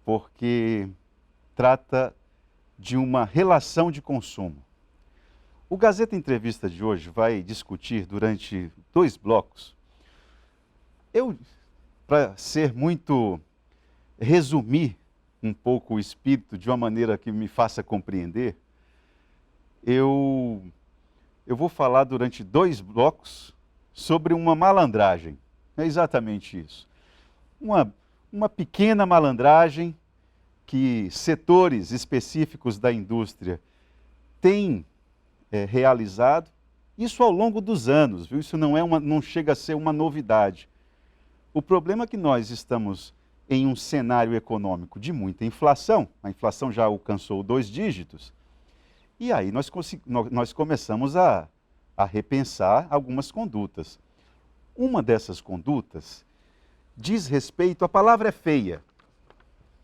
porque trata de uma relação de consumo. O Gazeta Entrevista de hoje vai discutir durante 2 blocos. Para resumir um pouco o espírito de uma maneira que me faça compreender, eu vou falar durante 2 blocos sobre uma malandragem. É exatamente isso. Uma pequena malandragem que setores específicos da indústria têm realizado, isso ao longo dos anos, viu? Isso não chega a ser uma novidade. O problema é que nós estamos em um cenário econômico de muita inflação, a inflação já alcançou 2 dígitos, e aí nós começamos a repensar algumas condutas. Uma dessas condutas diz respeito, a palavra é feia,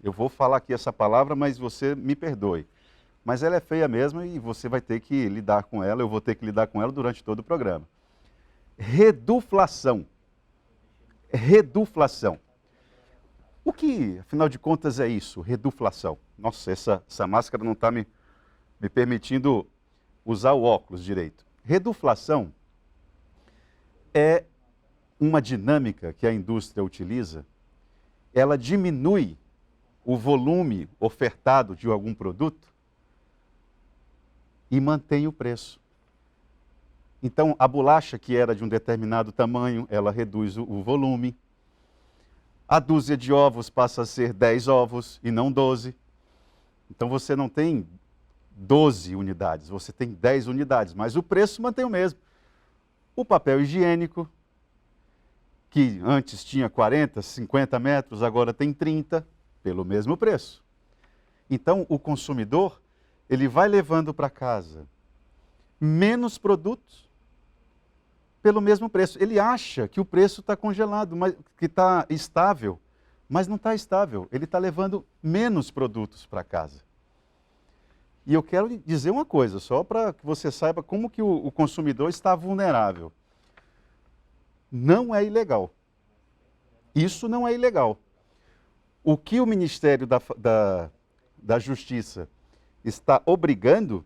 eu vou falar aqui essa palavra, mas você me perdoe, mas ela é feia mesmo e você vai ter que lidar com ela, eu vou ter que lidar com ela durante todo o programa. Reduflação. Reduflação. O que, afinal de contas, é isso? Reduflação. Nossa, essa máscara não está me permitindo usar o óculos direito. Reduflação é uma dinâmica que a indústria utiliza. Ela diminui o volume ofertado de algum produto e mantém o preço. Então, a bolacha que era de um determinado tamanho, ela reduz o volume. A dúzia de ovos passa a ser 10 ovos e não 12. Então você não tem 12 unidades, você tem 10 unidades, mas o preço mantém o mesmo. O papel higiênico, que antes tinha 40, 50 metros, agora tem 30, pelo mesmo preço. Então o consumidor, ele vai levando para casa menos produtos pelo mesmo preço. Ele acha que o preço está congelado, que está estável, mas não está estável. Ele está levando menos produtos para casa. E eu quero lhe dizer uma coisa, só para que você saiba como que o consumidor está vulnerável. Não é ilegal. Isso não é ilegal. O que o Ministério da Justiça está obrigando,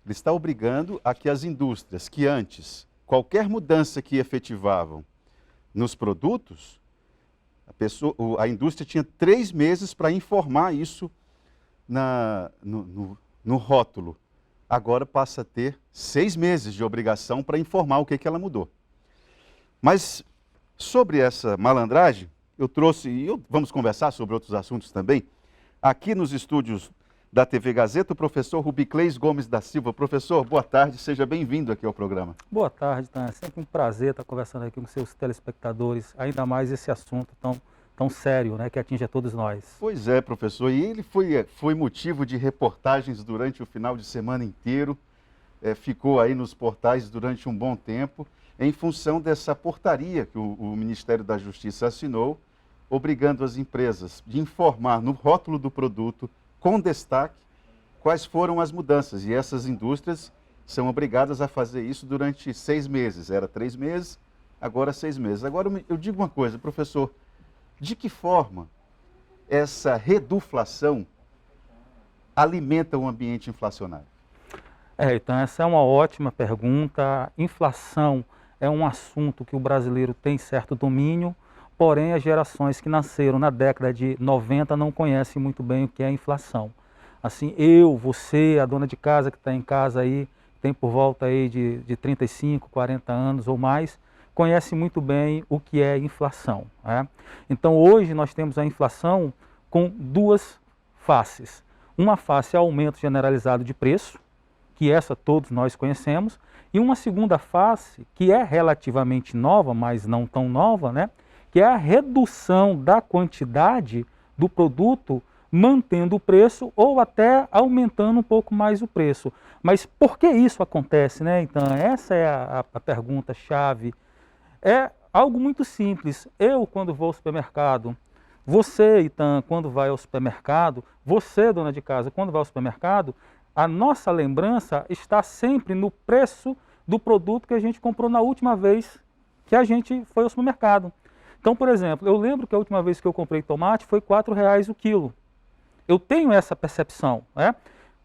ele está obrigando a que as indústrias que antes qualquer mudança que efetivavam nos produtos, a indústria tinha 3 meses para informar isso no rótulo. Agora passa a ter 6 meses de obrigação para informar o que ela mudou. Mas sobre essa malandragem, eu trouxe, vamos conversar sobre outros assuntos também, aqui nos estúdios da TV Gazeta, o professor Rubiclés Gomes da Silva. Professor, boa tarde, seja bem-vindo aqui ao programa. Boa tarde, Tan. É sempre um prazer estar conversando aqui com seus telespectadores, ainda mais esse assunto tão sério, né, que atinge a todos nós. Pois é, professor, e ele foi motivo de reportagens durante o final de semana inteiro, ficou aí nos portais durante um bom tempo, em função dessa portaria que o Ministério da Justiça assinou, obrigando as empresas de informar no rótulo do produto, com destaque, quais foram as mudanças. E essas indústrias são obrigadas a fazer isso durante 6 meses. Era 3 meses, agora 6 meses. Agora eu digo uma coisa, professor, de que forma essa reduflação alimenta o ambiente inflacionário? Então essa é uma ótima pergunta. Inflação é um assunto que o brasileiro tem certo domínio, porém as gerações que nasceram na década de 90 não conhecem muito bem o que é inflação. Assim, você, a dona de casa que está em casa aí, tem por volta aí de 35, 40 anos ou mais, conhece muito bem o que é inflação, né? Então hoje nós temos a inflação com 2 faces. Uma face é aumento generalizado de preço, que essa todos nós conhecemos, e uma segunda face, que é relativamente nova, mas não tão nova, né? Que é a redução da quantidade do produto, mantendo o preço ou até aumentando um pouco mais o preço. Mas por que isso acontece, né? Então, essa é a pergunta-chave. É algo muito simples. Eu, quando vou ao supermercado, você, Itan, quando vai ao supermercado, você, dona de casa, quando vai ao supermercado, a nossa lembrança está sempre no preço do produto que a gente comprou na última vez que a gente foi ao supermercado. Então, por exemplo, eu lembro que a última vez que eu comprei tomate foi R$ 4,00 o quilo. Eu tenho essa percepção, né?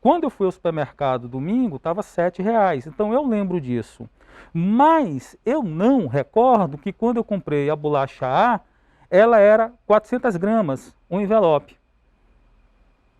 Quando eu fui ao supermercado domingo, estava R$ 7,00, então eu lembro disso. Mas eu não recordo que quando eu comprei a bolacha A, ela era 400 gramas, um envelope.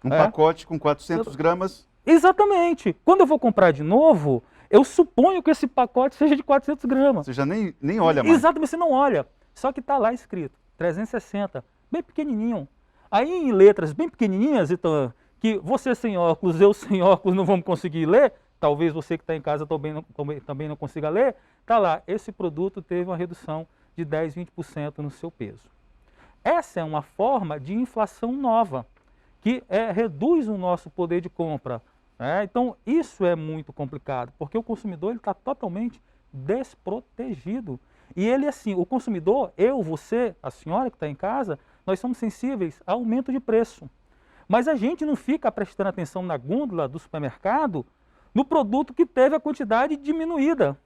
Um É? pacote com 400 gramas. Exatamente. Quando eu vou comprar de novo, eu suponho que esse pacote seja de 400 gramas. Você já nem olha mais. Exatamente, você não olha. Só que está lá escrito, 360, bem pequenininho. Aí em letras bem pequenininhas, então, que você sem óculos, eu sem óculos não vamos conseguir ler, talvez você que está em casa também não consiga ler, está lá, esse produto teve uma redução de 10, 20% no seu peso. Essa é uma forma de inflação nova, que reduz o nosso poder de compra. Né? Então, isso é muito complicado, porque o consumidor está totalmente desprotegido. E ele, assim, o consumidor, eu, você, a senhora que está em casa, nós somos sensíveis a aumento de preço. Mas a gente não fica prestando atenção na gôndola do supermercado no produto que teve a quantidade diminuída.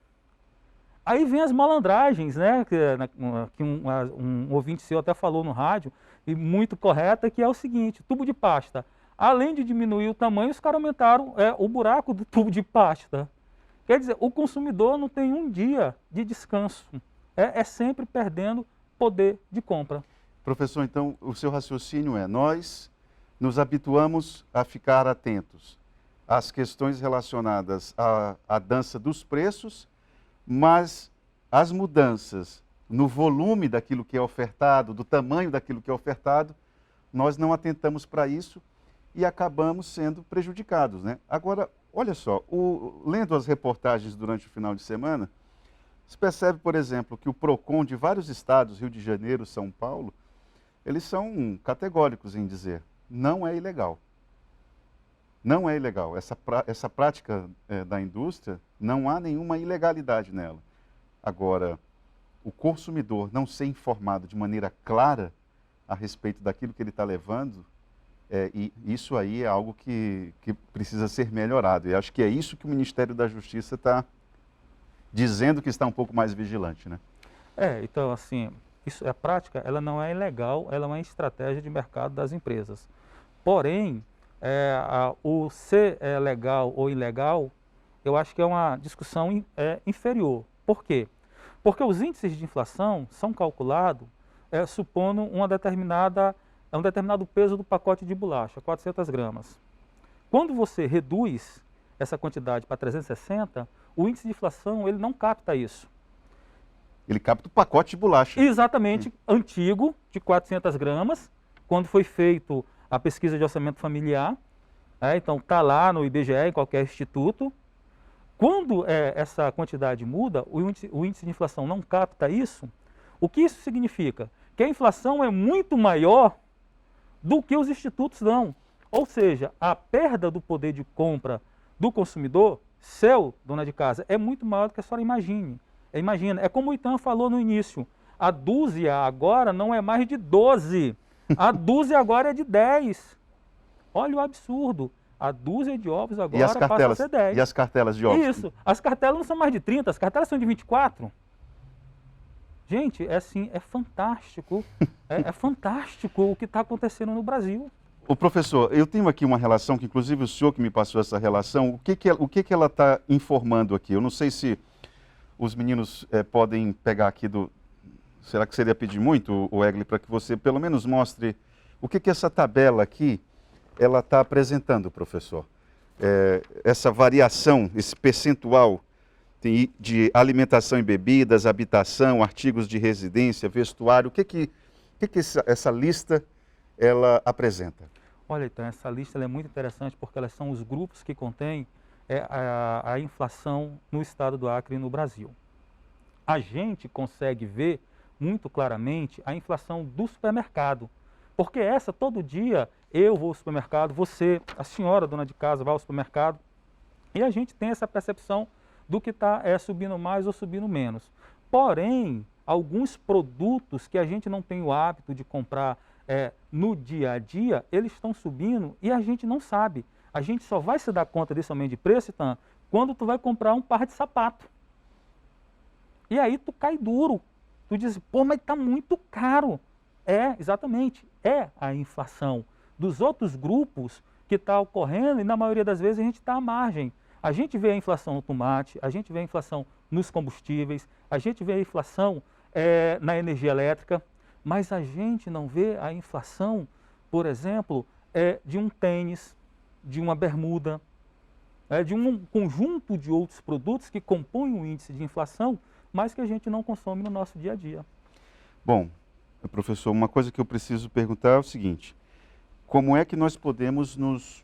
Aí vem as malandragens, né, que um ouvinte seu até falou no rádio, e muito correta, que é o seguinte, tubo de pasta. Além de diminuir o tamanho, os caras aumentaram o buraco do tubo de pasta. Quer dizer, o consumidor não tem um dia de descanso. É sempre perdendo poder de compra. Professor, então, o seu raciocínio é: nós nos habituamos a ficar atentos às questões relacionadas à dança dos preços, mas as mudanças no volume daquilo que é ofertado, do tamanho daquilo que é ofertado, nós não atentamos para isso e acabamos sendo prejudicados, né? Agora, olha só, lendo as reportagens durante o final de semana, se percebe, por exemplo, que o PROCON de vários estados, Rio de Janeiro, São Paulo, eles são categóricos em dizer, não é ilegal. Não é ilegal. Essa prática da indústria, não há nenhuma ilegalidade nela. Agora, o consumidor não ser informado de maneira clara a respeito daquilo que ele está levando, e isso aí é algo que precisa ser melhorado. E acho que é isso que o Ministério da Justiça está dizendo que está um pouco mais vigilante, né? Então assim, isso, a prática ela não é ilegal, ela é uma estratégia de mercado das empresas. Porém, o ser legal ou ilegal, eu acho que é uma discussão inferior. Por quê? Porque os índices de inflação são calculados supondo um determinado peso do pacote de bolacha, 400 gramas. Quando você reduz essa quantidade para 360, o índice de inflação ele não capta isso. Ele capta o pacote de bolacha. Exatamente, antigo, de 400 gramas, quando foi feito a pesquisa de orçamento familiar, então está lá no IBGE, em qualquer instituto. Quando essa quantidade muda, o índice de inflação não capta isso, o que isso significa? Que a inflação é muito maior do que os institutos dão. Ou seja, a perda do poder de compra do consumidor, seu, dona de casa, é muito maior do que a senhora imagine. Imagina, é como o Itan falou no início, a dúzia agora não é mais de 12, a dúzia agora é de 10. Olha o absurdo, a dúzia de ovos agora passa a ser 10. E as cartelas de ovos? Isso, as cartelas não são mais de 30, as cartelas são de 24. Gente, é fantástico, é fantástico o que está acontecendo no Brasil. O professor, eu tenho aqui uma relação, que inclusive o senhor que me passou essa relação, o que ela está informando aqui? Eu não sei se os meninos podem pegar aqui Será que seria pedir muito, o Egli, para que você pelo menos mostre o que essa tabela aqui ela está apresentando, professor? Essa variação, esse percentual de alimentação e bebidas, habitação, artigos de residência, vestuário, o que essa lista ela apresenta? Olha, então, essa lista é muito interessante porque elas são os grupos que contêm a inflação no estado do Acre e no Brasil. A gente consegue ver muito claramente a inflação do supermercado, porque todo dia eu vou ao supermercado, você, a senhora dona de casa vai ao supermercado e a gente tem essa percepção do que está subindo mais ou subindo menos. Porém, alguns produtos que a gente não tem o hábito de comprar no dia a dia, eles estão subindo e a gente não sabe. A gente só vai se dar conta desse aumento de preço, então, quando tu vai comprar um par de sapato. E aí tu cai duro. Tu diz, pô, mas está muito caro. Exatamente, a inflação dos outros grupos que está ocorrendo e na maioria das vezes a gente está à margem. A gente vê a inflação no tomate, a gente vê a inflação nos combustíveis, a gente vê a inflação na energia elétrica, mas a gente não vê a inflação, por exemplo, de um tênis, de uma bermuda, de um conjunto de outros produtos que compõem o índice de inflação, mas que a gente não consome no nosso dia a dia. Bom, professor, uma coisa que eu preciso perguntar é o seguinte: como é que nós podemos nos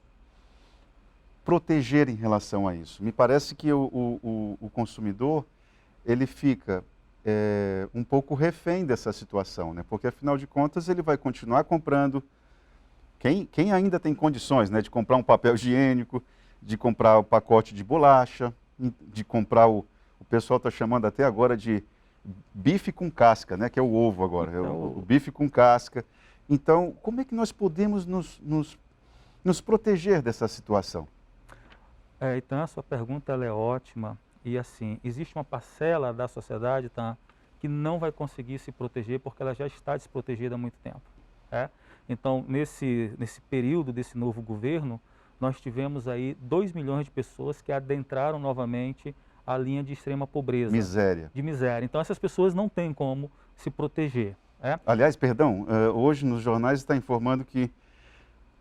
proteger em relação a isso? Me parece que o consumidor, ele fica um pouco refém dessa situação, né? Porque afinal de contas ele vai continuar comprando. Quem ainda tem condições, né, de comprar um papel higiênico, de comprar o pacote de bolacha, de comprar o pessoal está chamando até agora de bife com casca, né, que é o ovo agora, é o bife com casca. Então, como é que nós podemos nos proteger dessa situação? Então, a sua pergunta ela é ótima e, assim, existe uma parcela da sociedade, tá, que não vai conseguir se proteger porque ela já está desprotegida há muito tempo. Então, nesse período desse novo governo, nós tivemos aí 2 milhões de pessoas que adentraram novamente a linha de extrema pobreza. Miséria. De miséria. Então, essas pessoas não têm como se proteger. Aliás, perdão, hoje nos jornais está informando que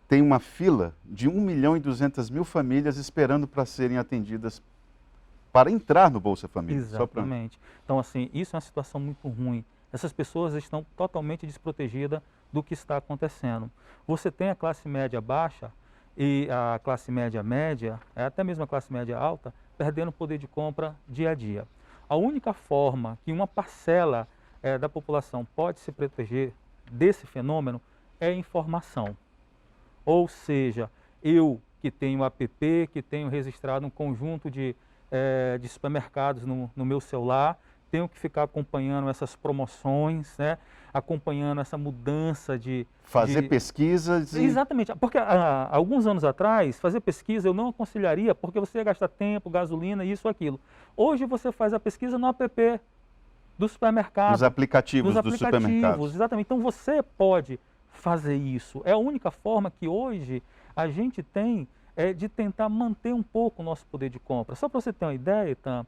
tem uma fila de 1.200.000 famílias esperando para serem atendidas, para entrar no Bolsa Família. Exatamente. Então, assim, isso é uma situação muito ruim. Essas pessoas estão totalmente desprotegidas do que está acontecendo. Você tem a classe média baixa e a classe média média, até mesmo a classe média alta, perdendo poder de compra dia a dia. A única forma que uma parcela da população pode se proteger desse fenômeno é informação. Ou seja, eu que tenho app, que tenho registrado um conjunto de supermercados no meu celular, tenho que ficar acompanhando essas promoções, né? Acompanhando essa mudança fazer pesquisas. Exatamente, porque há alguns anos atrás, fazer pesquisa eu não aconselharia, porque você ia gastar tempo, gasolina, isso, aquilo. Hoje você faz a pesquisa no app do supermercado. Dos aplicativos dos supermercados. Exatamente, então você pode fazer isso. É a única forma que hoje a gente tem de tentar manter um pouco o nosso poder de compra. Só para você ter uma ideia, Itan,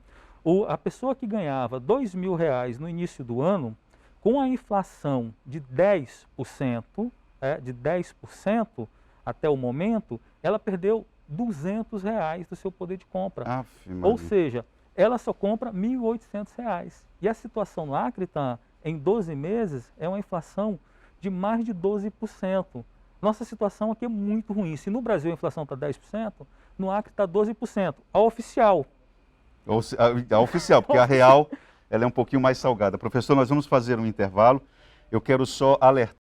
a pessoa que ganhava R$2.000 no início do ano, com a inflação de 10%, de 10% até o momento, ela perdeu R$200 do seu poder de compra. Ou seja, ela só compra R$1.800. E a situação no Acre, Itan, em 12 meses, é uma inflação de mais de 12%. Nossa situação aqui é muito ruim. Se no Brasil a inflação está 10%, no Acre está 12%. A oficial. A oficial, porque a real ela é um pouquinho mais salgada. Professor, nós vamos fazer um intervalo. Eu quero só alertar